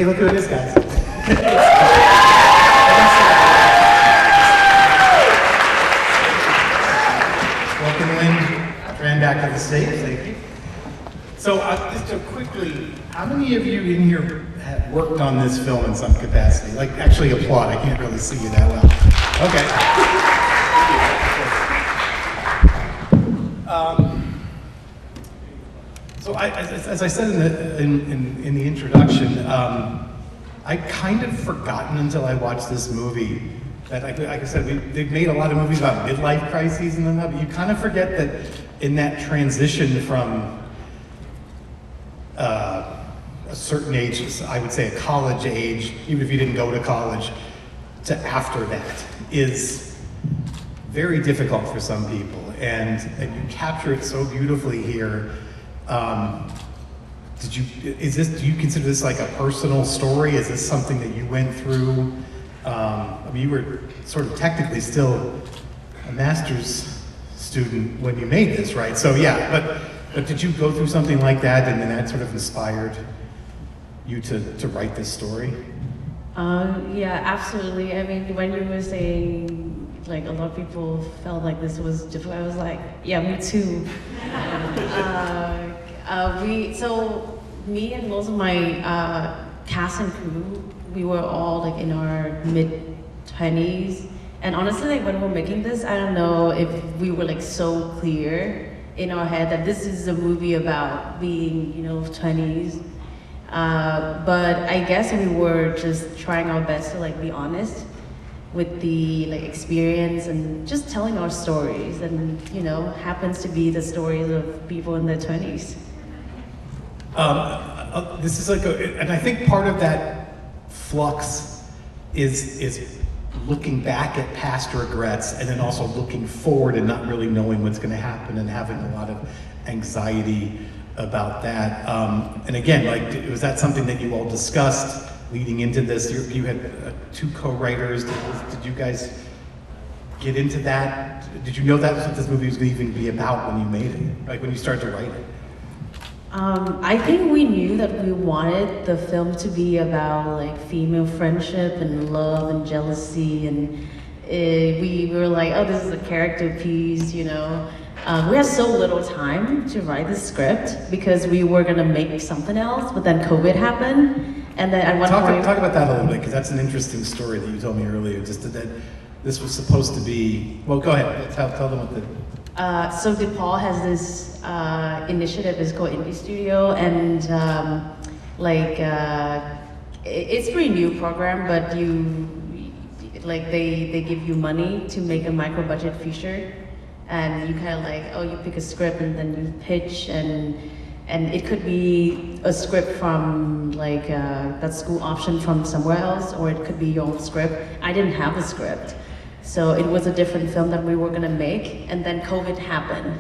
Hey, look who it is, guys. Welcome, Linh Tran, back to the stage. Thank you. So, just to quickly, how many of you in here have worked on this film in some capacity? Like, actually applaud. I can't really see you that well. Okay. So, as I said in the introduction, I kind of forgotten until I watched this movie that, like I said, they've made a lot of movies about midlife crises and then you kind of forget that in that transition from a certain age, I would say a college age, even if you didn't go to college, to after that is very difficult for some people, and you capture it so beautifully here. Do you consider this like a personal story? Is this something that you went through? I mean, you were sort of technically still a master's student when you made this, right? So yeah, but did you go through something like that, and then that sort of inspired you to write this story? Yeah, absolutely. I mean, when you were saying, like, a lot of people felt like this was difficult, I was like, yeah, me too. So me and most of my cast and crew, we were all like in our mid-20s. And honestly, like when we're making this, I don't know if we were like so clear in our head that this is a movie about being, 20s. But I guess we were just trying our best to like be honest with the like experience and just telling our stories, and happens to be the stories of people in their 20s. This is like and I think part of that flux is looking back at past regrets and then also looking forward and not really knowing what's going to happen and having a lot of anxiety about that. And again, like, was that something that you all discussed leading into this? You had two co-writers. Did you guys get into that? Did you know that was what this movie was going to even be about when you made it? Like when you started to write it? I think we knew that we wanted the film to be about like female friendship and love and jealousy, and we were like, oh, this is a character piece, We had so little time to write the script because we were gonna make something else, but then COVID happened, and then at one point... Talk about that a little bit, because that's an interesting story that you told me earlier, just that this was supposed to be... Well, go ahead, tell them what the... So DePaul has this initiative, it's called Indie Studio, and it's a pretty new program, but they give you money to make a micro budget feature, and you kind of you pick a script and then you pitch, and it could be a script from that school option from somewhere else, or it could be your own script. I didn't have a script. So it was a different film that we were gonna make, and then COVID happened.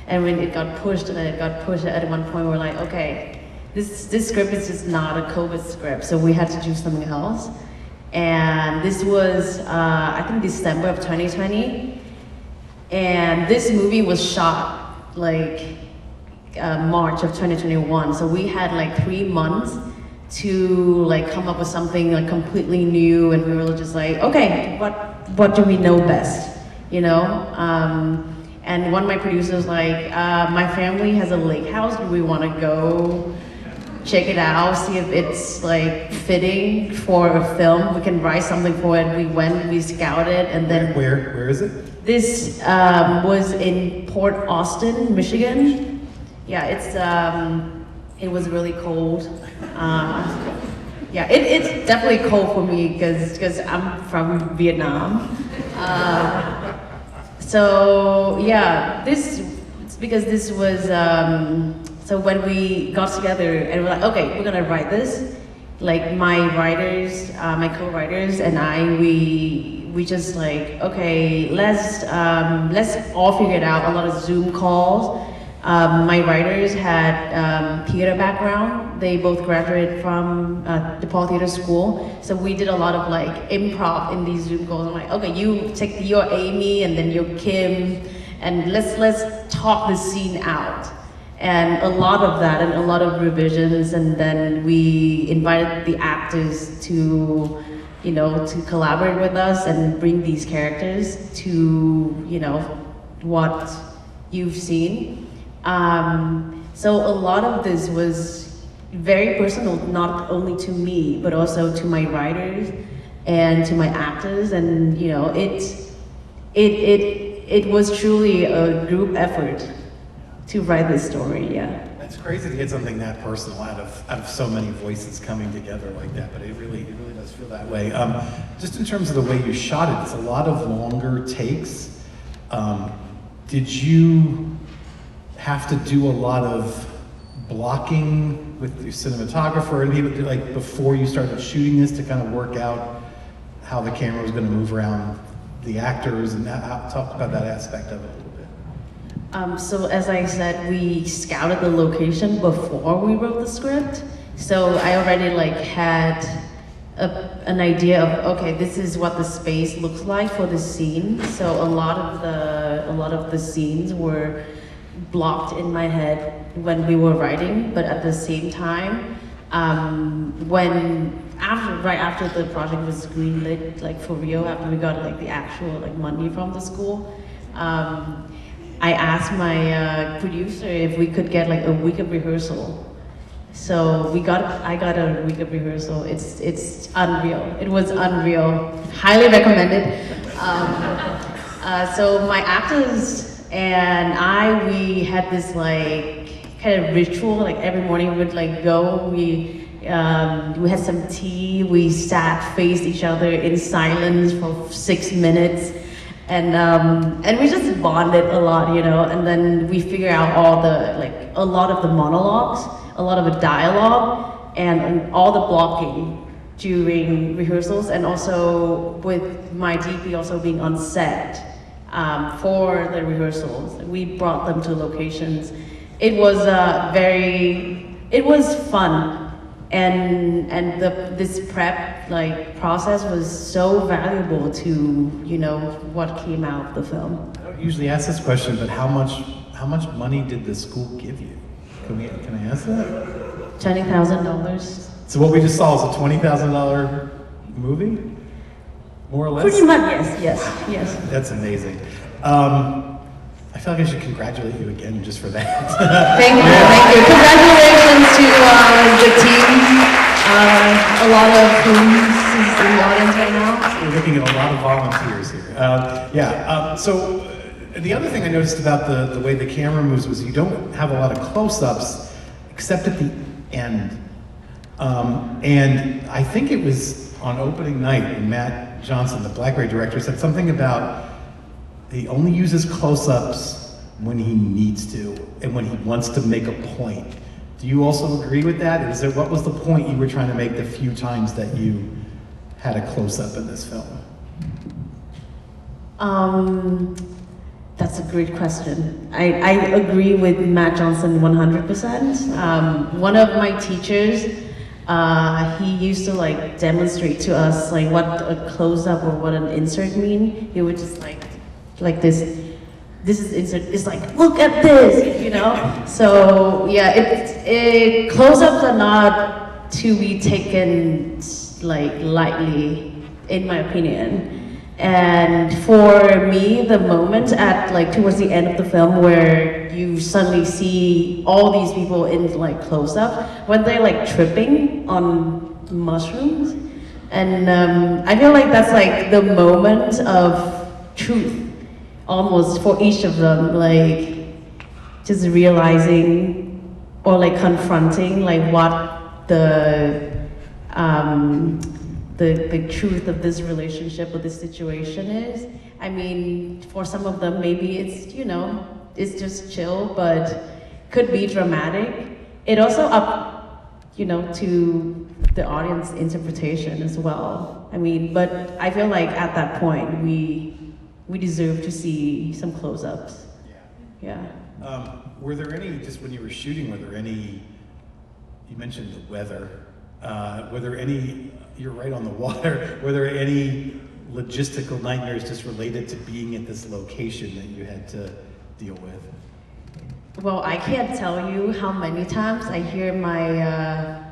And when it got pushed, at one point we were like, okay, this script is just not a COVID script, so we had to do something else. And this was, I think, December of 2020. And this movie was shot March of 2021. So we had 3 months to come up with something completely new, and we were just like, okay, what do we know best, and one of my producers was like, my family has a lake house, do we want to go check it out, see if it's fitting for a film, we can write something for it. We went, we scouted, and then... Where is it? This was in Port Austin, Michigan. Yeah, it was really cold. Yeah, it's definitely cold for me because I'm from Vietnam. So yeah, because this was, so when we got together and we're like, okay, we're gonna write this, my writers, my co-writers and we just okay, let's all figure it out. A lot of Zoom calls. My writers had theater background. They both graduated from DePaul Theater School. So we did a lot of improv in these Zoom calls. I'm like, okay, you take your Amy and then your Kim, and let's talk this scene out. And a lot of that and a lot of revisions, and then we invited the actors to, you know, to collaborate with us and bring these characters to, you know, what you've seen. So a lot of this was very personal, not only to me, but also to my writers and to my actors, and you know, it was truly a group effort to write this story, yeah. It's crazy to get something that personal out of so many voices coming together like that, but it really does feel that way. Just in terms of the way you shot it, it's a lot of longer takes. Did you have to do a lot of blocking with your cinematographer and people, like before you started shooting this, to kind of work out how the camera was going to move around the actors, and talk about that aspect of it a little bit? So as I said, we scouted the location before we wrote the script. So I already like had an idea of, okay, this is what the space looks like for the scene. So a lot of the scenes were blocked in my head when we were writing, but at the same time, right after the project was greenlit, like for real, after we got like the actual like money from the school, I asked my producer if we could get like a week of rehearsal. So I got a week of rehearsal. It's unreal. It was unreal. Highly recommended. So my actors and we had this like kind of ritual. Like every morning we would like go. We had some tea. We sat, faced each other in silence for 6 minutes. And we just bonded a lot, you know, and then we figure out a lot of the monologues, a lot of the dialogue, and all the blocking during rehearsals, and also with my DP also being on set for the rehearsals. We brought them to locations. It was it was fun. And this prep process was so valuable to, you know, what came out of the film. I don't usually ask this question, but how much money did the school give you? Can I ask that? $20,000. So what we just saw is a $20,000 movie, more or less. Pretty much, yes. That's amazing. I feel like I should congratulate you again just for that. Thank you. Congratulations to the team. A lot of whom is in the audience right now. We're looking at a lot of volunteers here. So the other thing I noticed about the way the camera moves was you don't have a lot of close-ups except at the end. And I think it was on opening night when Matt Johnson, the Blackberry director, said something about he only uses close-ups when he needs to and when he wants to make a point. Do you also agree with that? What was the point you were trying to make the few times that you had a close-up in this film? That's a great question. I agree with Matt Johnson 100%. One of my teachers, he used to like demonstrate to us like what a close-up or what an insert mean. He would just like this is insert. It's like, look at this, you know. So yeah, close-ups are not to be taken like lightly, in my opinion. And for me, the moment at like towards the end of the film where you suddenly see all these people in like close-up when they're like tripping on mushrooms, and I feel like that's like the moment of truth. Almost for each of them, like just realizing or like confronting like what the truth of this relationship or this situation is. I mean, for some of them, maybe it's, you know, it's just chill, but could be dramatic. It also up, you know, to the audience interpretation as well. I mean, but I feel like at that point, we deserve to see some close-ups. Yeah. Were there any, just when you were shooting, you mentioned the weather, were there any, you're right on the water, were there any logistical nightmares just related to being at this location that you had to deal with? Well, I can't tell you how many times I hear my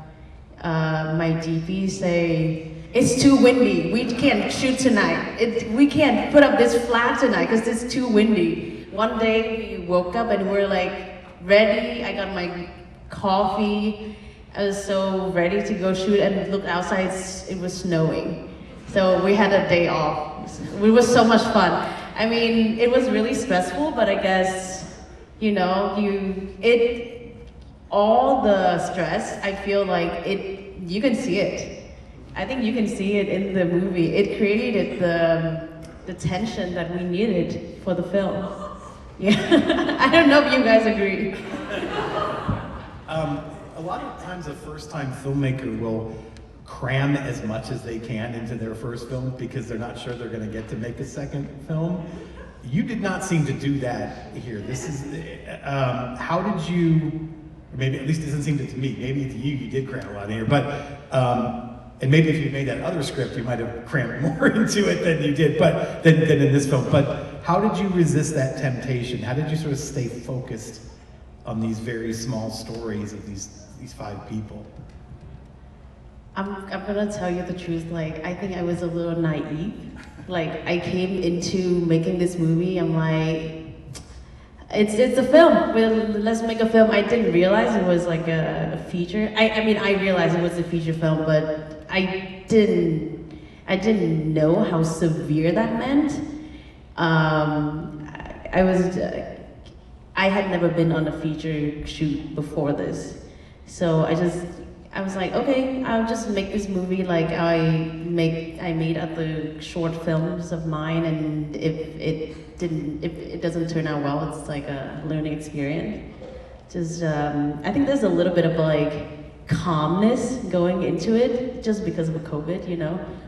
DP say, "It's too windy. We can't shoot tonight. We can't put up this flag tonight because it's too windy." One day we woke up and we're like ready. I got my coffee. I was so ready to go shoot and look outside. It was snowing, so we had a day off. It was so much fun. I mean, it was really stressful, but I guess all the stress. I feel like you can see it. I think you can see it in the movie. It created the tension that we needed for the film. Yeah, I don't know if you guys agree. A lot of times a first-time filmmaker will cram as much as they can into their first film because they're not sure they're going to get to make a second film. You did not seem to do that here. This is, how did you, or maybe at least it doesn't seem to me, maybe to you did cram a lot in here, but, and maybe if you made that other script, you might have crammed more into it than you did, but than in this film. But how did you resist that temptation? How did you sort of stay focused on these very small stories of these 5 people? I'm gonna tell you the truth, like, I think I was a little naive. Like, I came into making this movie, I'm like, it's a film, well, let's make a film. I didn't realize it was like a feature. I mean, I realized it was a feature film, but I didn't know how severe that meant. I had never been on a feature shoot before this. So I was like, okay, I'll just make this movie like I made other short films of mine, and if it doesn't turn out well, it's like a learning experience. I think there's a little bit of like calmness going into it just because of COVID,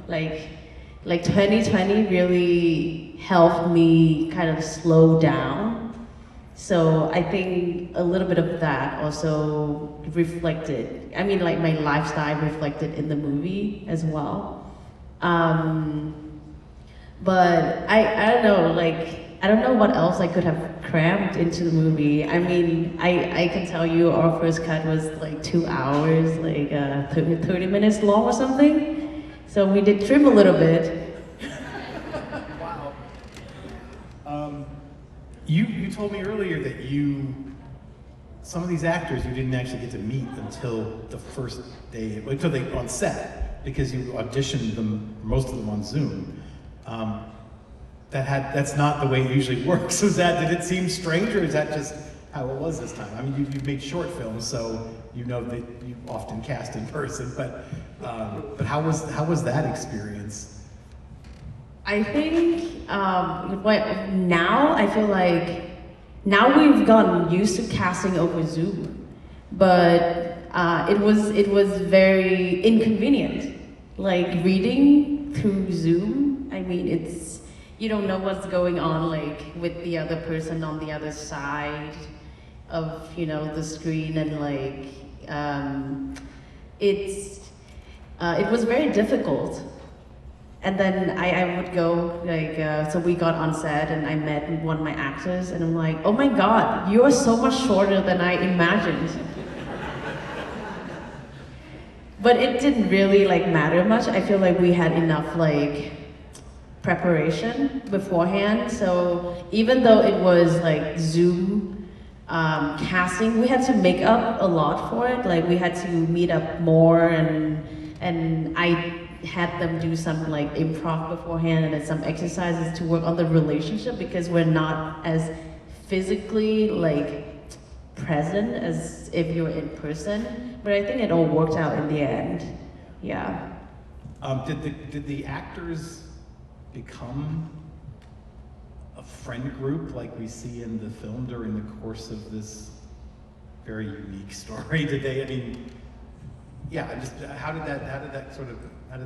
like 2020 really helped me kind of slow down. So I think a little bit of that also reflected, I mean, like my lifestyle reflected in the movie as well. But I don't know, like, I don't know what else I could have crammed into the movie. I mean, I can tell you our first cut was like 2 hours, like 30 minutes long or something. So we did trim a little bit. You told me earlier that some of these actors you didn't actually get to meet until the first day, until they on set, because you auditioned them, most of them on Zoom. That's not the way it usually works. Did it seem strange, or is that just how it was this time? I mean, you've made short films, so you know that you often cast in person, but how was that experience? I think now I feel like now we've gotten used to casting over Zoom, but it was very inconvenient. Like reading through Zoom, I mean, you don't know what's going on like with the other person on the other side of the screen, and like it was very difficult. And then I would go, like, so we got on set and I met one of my actors, and I'm like, oh my God, you are so much shorter than I imagined. But it didn't really like matter much. I feel like we had enough like preparation beforehand. So even though it was like Zoom casting, we had to make up a lot for it. Like we had to meet up more, and I had them do some like improv beforehand and then some exercises to work on the relationship, because we're not as physically like present as if you're in person. But I think it all worked out in the end. Yeah. Did the actors become a friend group like we see in the film during the course of this very unique story? Did they? I mean, yeah. How did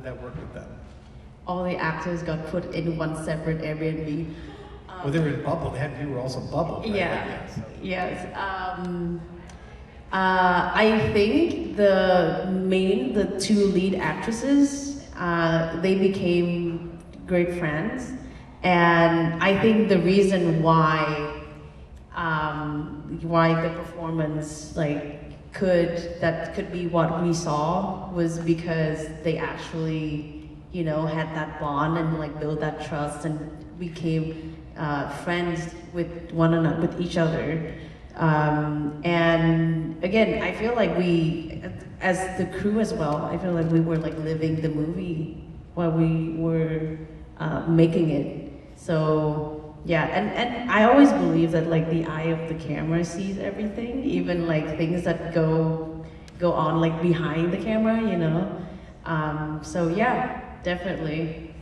that work with them? All the actors got put in one separate Airbnb. Well, they were in bubble. You were also bubbled. Right? Yeah. Yes. I think the 2 lead actresses, they became great friends, and I think the reason why why the performance could be what we saw was because they actually, had that bond and like built that trust and became friends with one another, with each other. And again, I feel like we, as the crew as well, I feel like we were like living the movie while we were making it. So yeah, and I always believe that like the eye of the camera sees everything, even like things that go on like behind the camera, So yeah, definitely.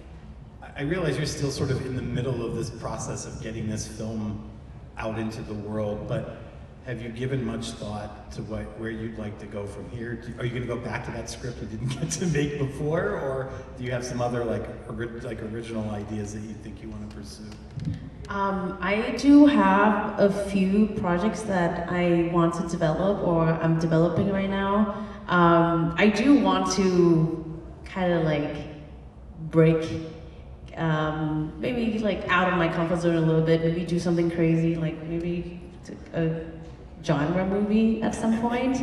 I realize you're still sort of in the middle of this process of getting this film out into the world, but have you given much thought to where you'd like to go from here? Are you going to go back to that script you didn't get to make before, or do you have some other like original ideas that you think you want to pursue? I do have a few projects that I want to develop or I'm developing right now. I do want to kind of like break maybe like out of my comfort zone a little bit, maybe do something crazy, like maybe a genre movie at some point.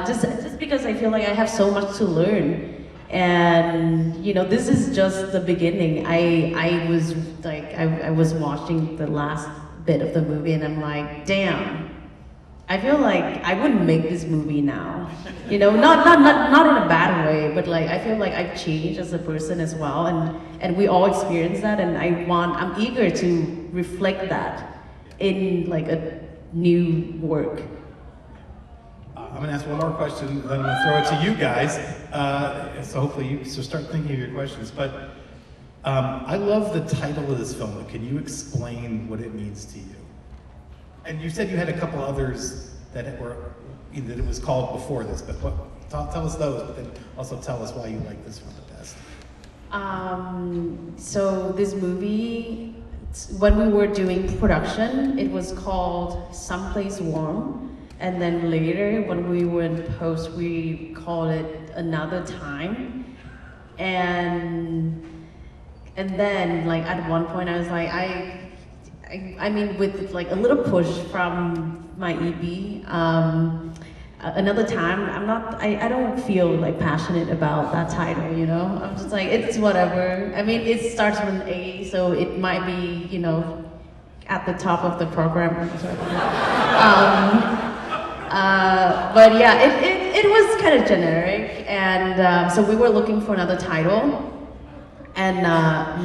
Just because I feel like I have so much to learn. And this is just the beginning. I was like, I was watching the last bit of the movie and I'm like, damn, I feel like I wouldn't make this movie now. Not in a bad way, but like I feel like I've changed as a person as well, and we all experience that, and I'm eager to reflect that in like a new work. I'm gonna ask one more question, then I'm gonna throw it to you guys. So hopefully you start thinking of your questions. But I love the title of this film. Can you explain what it means to you? And you said you had a couple others that it was called before this, but tell us those, but then also tell us why you like this one the best. So this movie, when we were doing production, it was called Someplace Warm. And then later, when we were in post, we called it Another Time. And then, like, at one point, I was like, I mean, with like a little push from my EB, Another Time, I don't feel like passionate about that title, I'm just like, it's whatever. I mean, it starts with an A, so it might be, at the top of the program. But yeah, it was kind of generic, and so we were looking for another title, and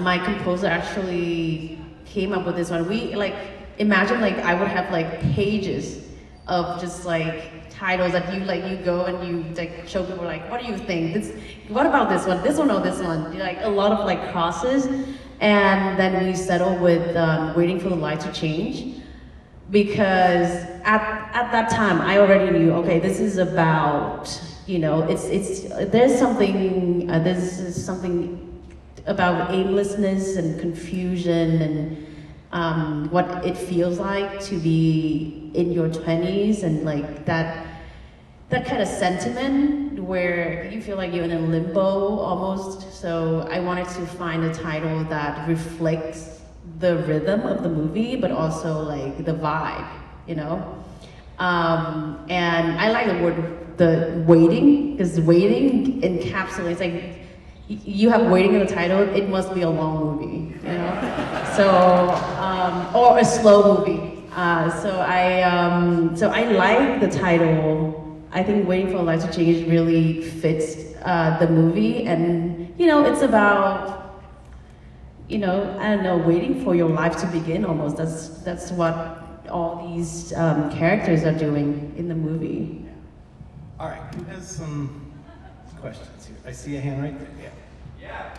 my composer actually came up with this one. We imagine I would have like pages of just like titles that you go and you like show people like, what do you think? What about this one? This one or this one? Like a lot of like crosses, and then we settled with Waiting for the Light to Change. Because at that time I already knew, okay, this is about, there's something about aimlessness and confusion and what it feels like to be in your 20s, and like that kind of sentiment where you feel like you're in a limbo almost. So I wanted to find a title that reflects the rhythm of the movie, but also like the vibe, and I like the waiting, because waiting encapsulates, like you have waiting in the title, it must be a long movie, so or a slow movie. So I like the title. I think Waiting for a Light to Change really fits the movie, and it's about, I don't know, waiting for your life to begin almost. That's what all these characters are doing in the movie. All right, who has some questions here? I see a hand right there. Yeah. Yeah.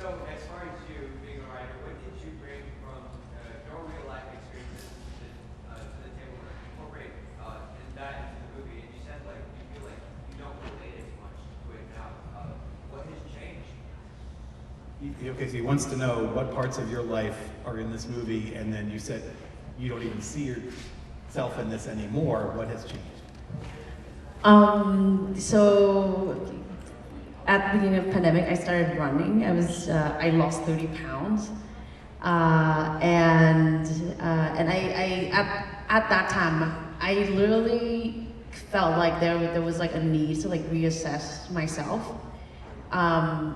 So as far as you being a writer, what did you bring from your real life experiences to the table to incorporate and that into the movie? And you said like you feel like you don't relate as much to it now. What has changed? Okay, so he wants to know what parts of your life are in this movie, and then you said you don't even see yourself in this anymore. What has changed? So at the beginning of the pandemic, I started running. I lost 30 pounds. And at that time, I literally felt like there was like a need to like reassess myself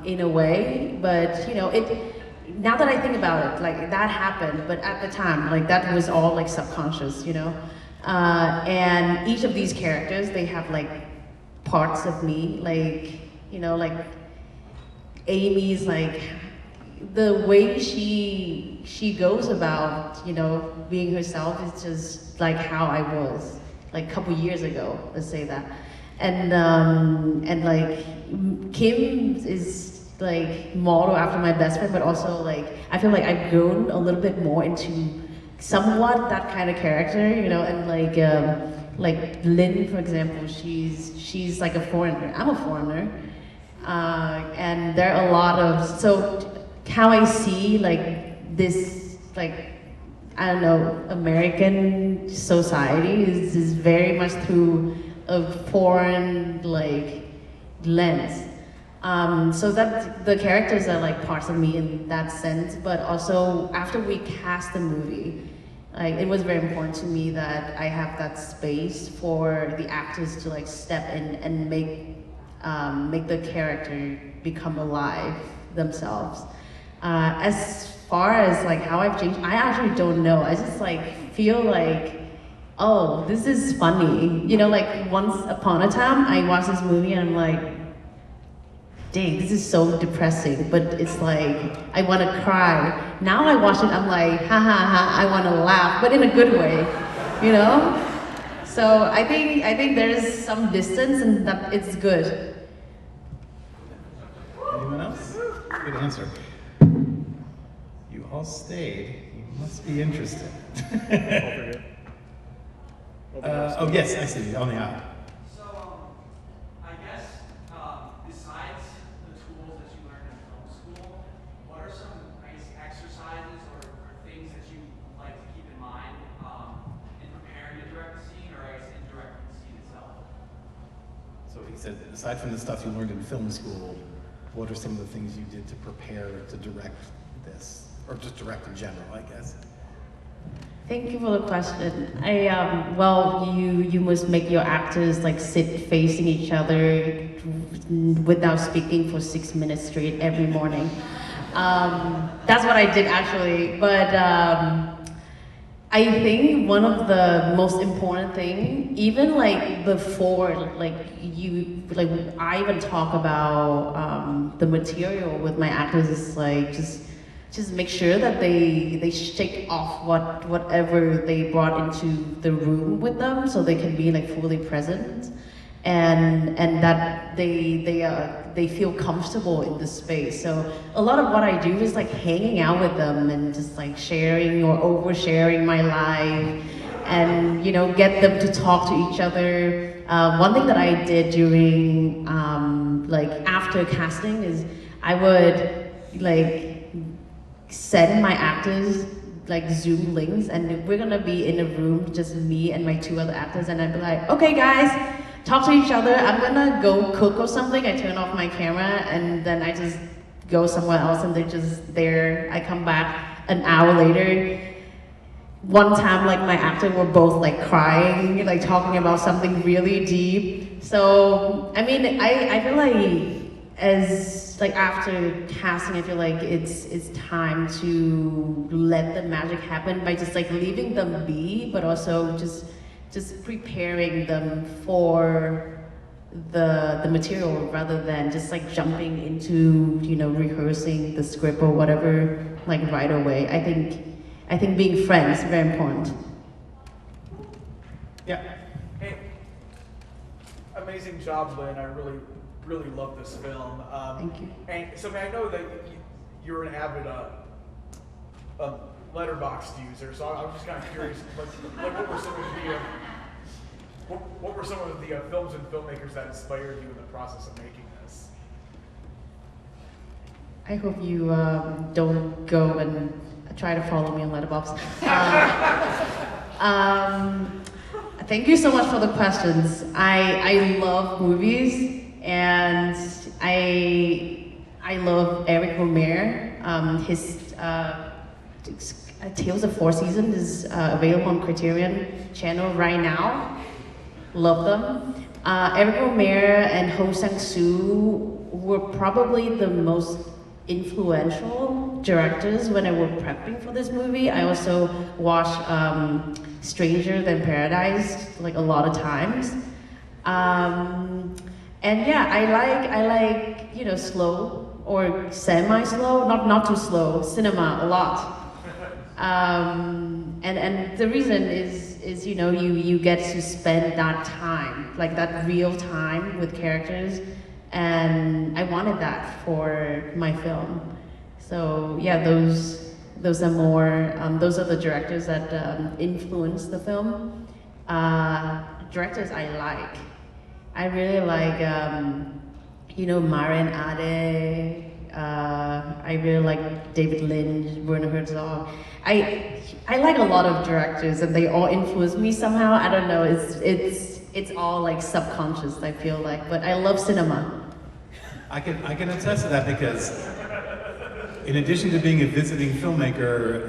in a way. But you know, it now that I think about it, like that happened, but at the time, like that was all like subconscious, you know. And each of these characters, they have like parts of me, like you know, like Amy's like the way she goes about, you know, being herself is just like how I was like a couple years ago, let's say that. And like Kim is like model after my best friend, but also like I feel like I've grown a little bit more into somewhat that kind of character, you know, and like Lynn, for example, she's like a foreigner. I'm a foreigner. And there are a lot of, so how I see like this, like, I don't know, American society is very much through a foreign like lens. So that the characters are like parts of me in that sense, but also after we cast the movie, like it was very important to me that I have that space for the actors to like step in and make the character become alive themselves. As far as like how I've changed, I actually don't know. I just like feel like, oh, this is funny. You know, like once upon a time, I watched this movie and I'm like, dang, this is so depressing, but it's like, I want to cry. Now I watch it, I'm like, ha ha ha, I want to laugh, but in a good way, you know? So I think there's some distance and that it's good. Anyone else? Good answer. You all stayed. You must be interested. Over here. Oh yes, I see you on the aisle. So, I guess, besides the tools that you learned in film school, what are some, I guess, exercises or things that you like to keep in mind in preparing to direct the scene, or I guess in directing the scene itself? So he said, aside from the stuff you learned in film school, what are some of the things you did to prepare to direct this? Or just direct in general, I guess. Thank you for the question. Well, you must make your actors like sit facing each other without speaking for 6 minutes straight every morning. That's what I did actually, but I think one of the most important thing, even like before, like I even talk about the material with my actors is like just make sure that they shake off whatever they brought into the room with them, so they can be like fully present, and that they feel comfortable in the space. So a lot of what I do is like hanging out with them and just like sharing or oversharing my life, and you know, get them to talk to each other. One thing that I did during like after casting is I would like send my actors like Zoom links, and we're gonna be in a room, just me and my 2 other actors, and I'd be like, okay guys, talk to each other, I'm gonna go cook or something. I turn off my camera and then I just go somewhere else and they're just there. I come back an hour later. One time, like my actor were both like crying, like talking about something really deep. So, I mean, I feel like as like after casting, I feel like it's time to let the magic happen by just like leaving them be, but also just preparing them for the material rather than just like jumping into, you know, rehearsing the script or whatever like right away. I think being friends is very important. Yeah. Hey, amazing job, Lynn. I really love this film. Thank you. And so I know that you're an avid Letterboxd user, so I was just kind of curious, like what were some of the films and filmmakers that inspired you in the process of making this? I hope you don't go and try to follow me on Letterboxd. Thank you so much for the questions. I love movies, and I love Eric Romer. Tales of Four Seasons is available on Criterion Channel right now. Love them. Eric Romer and Ho Sang-soo were probably the most influential directors when I was prepping for this movie. I also watched Stranger Than Paradise like a lot of times. And yeah, I like you know, slow or semi-slow, not too slow, cinema a lot. And the reason is you know, you get to spend that time, like that real time with characters, and I wanted that for my film. So yeah, those are more those are the directors that influenced the film. Directors I like. I really like you know, Maren Ade. I really like David Lynch, Werner Herzog. I like a lot of directors, and they all influence me somehow. I don't know. It's all like subconscious, I feel like. But I love cinema. I can attest to that because, in addition to being a visiting filmmaker,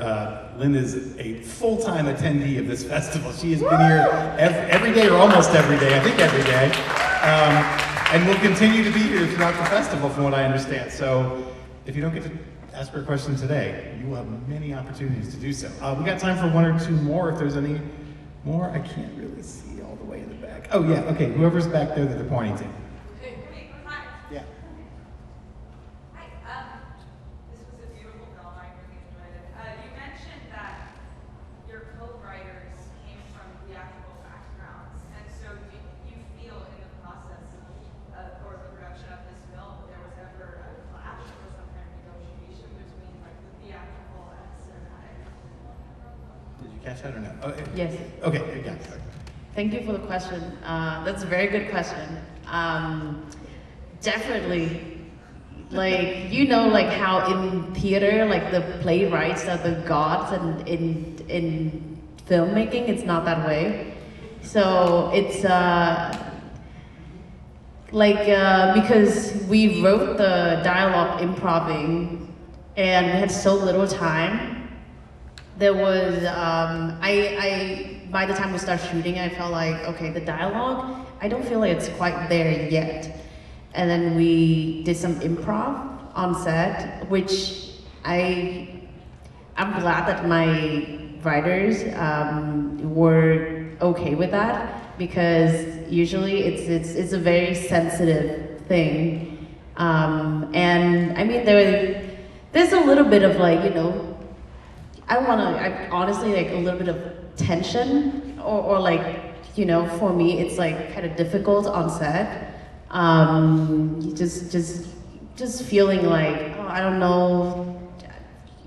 Lynn is a full-time attendee of this festival. She has been here every day, or almost every day. I think every day, and will continue to be here throughout the festival, from what I understand. So, if you don't get to ask her a question today, you will have many opportunities to do so. We got time for one or two more. If there's any more, I can't really see all the way in the back. Oh yeah, okay. Whoever's back there that they're pointing to. Yeah. This was a beautiful film. I really enjoyed it. You mentioned that your co-writers came from theatrical backgrounds, and so do you feel in the process or the production of this film there was ever a clash or some kind of negotiation between like the theatrical and cinematic? Did you catch that or no? Oh, Yes. okay, you got it. Thank you for the question. That's a very good question. Definitely, like, you know, like how in theater, like the playwrights are the gods, and in filmmaking, it's not that way. So it's because we wrote the dialogue improving, and we had so little time. There was I by the time we started shooting, I felt like, okay, the dialogue, I don't feel like it's quite there yet. And then we did some improv on set, which I'm glad that my writers were okay with that, because usually it's a very sensitive thing. And I mean, there's a little bit of like, you know, I honestly like a little bit of tension, or like, you know, for me it's like kind of difficult on set. You just feeling like, oh, I don't know,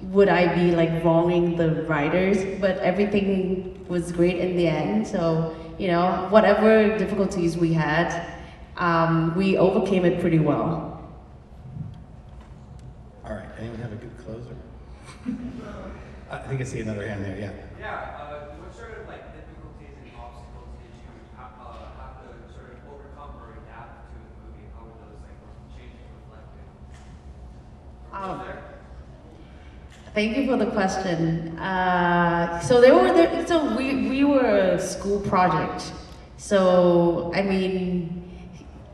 would I be like wronging the writers? But everything was great in the end. So, you know, whatever difficulties we had, we overcame it pretty well. All right, anyone have a good closer? I think I see another hand there, yeah. Yeah, what sort of like difficulties and obstacles did you have to sort of overcome or adapt to the movie? How were those like changing, reflected? Thank you for the question. So we were a school project. So I mean,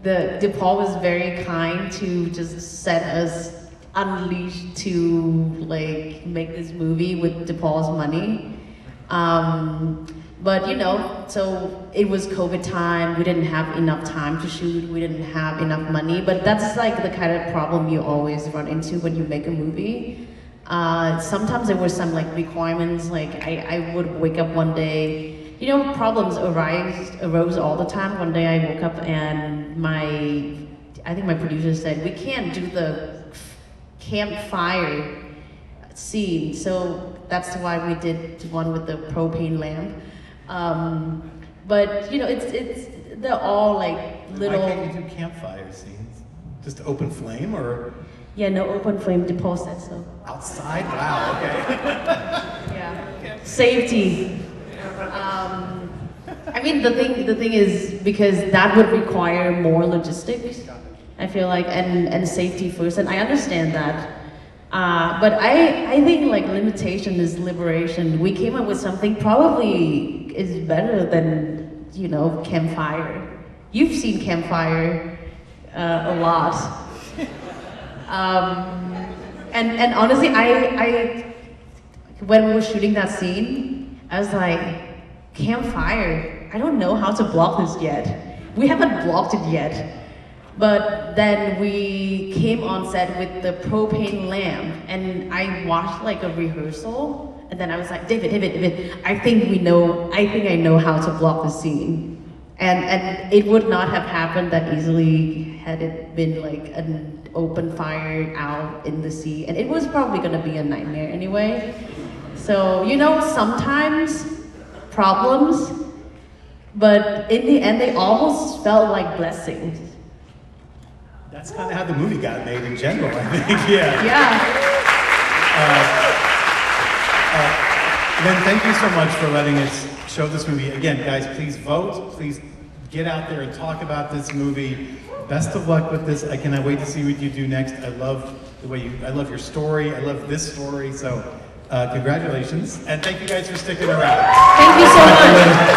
DePaul was very kind to just set us unleashed to like make this movie with DePaul's money. But you know, so it was COVID time, we didn't have enough time to shoot, we didn't have enough money, but that's like the kind of problem you always run into when you make a movie. Sometimes there were some like requirements, like I would wake up one day, you know, problems arose all the time. One day I woke up and I think my producer said, we can't do the campfire scene, so that's why we did one with the propane lamp. But you know, they're all like little. Why can't you do campfire scenes? Just open flame, or? Yeah, no open flame. DePaul said so. Outside? Wow. Okay. Yeah. Safety. I mean, the thing is, because that would require more logistics, I feel like, and safety first, and I understand that. But I think like limitation is liberation. We came up with something probably is better than, you know, Campfire. You've seen Campfire a lot. And honestly, I when we were shooting that scene, I was like, Campfire, I don't know how to block this yet. We haven't blocked it yet. But then we came on set with the propane lamp, and I watched like a rehearsal, and then I was like, David, I think I know how to block the scene. And it would not have happened that easily had it been like an open fire out in the sea, and it was probably gonna be a nightmare anyway. So, you know, sometimes problems, but in the end, they almost felt like blessings. That's kind of how the movie got made in general, I think. Yeah. Yeah. Lynn, thank you so much for letting us show this movie. Again, guys, please vote. Please get out there and talk about this movie. Best of luck with this. I cannot wait to see what you do next. I love the way I love your story. I love this story. So, congratulations. And thank you guys for sticking around. Thank you so much.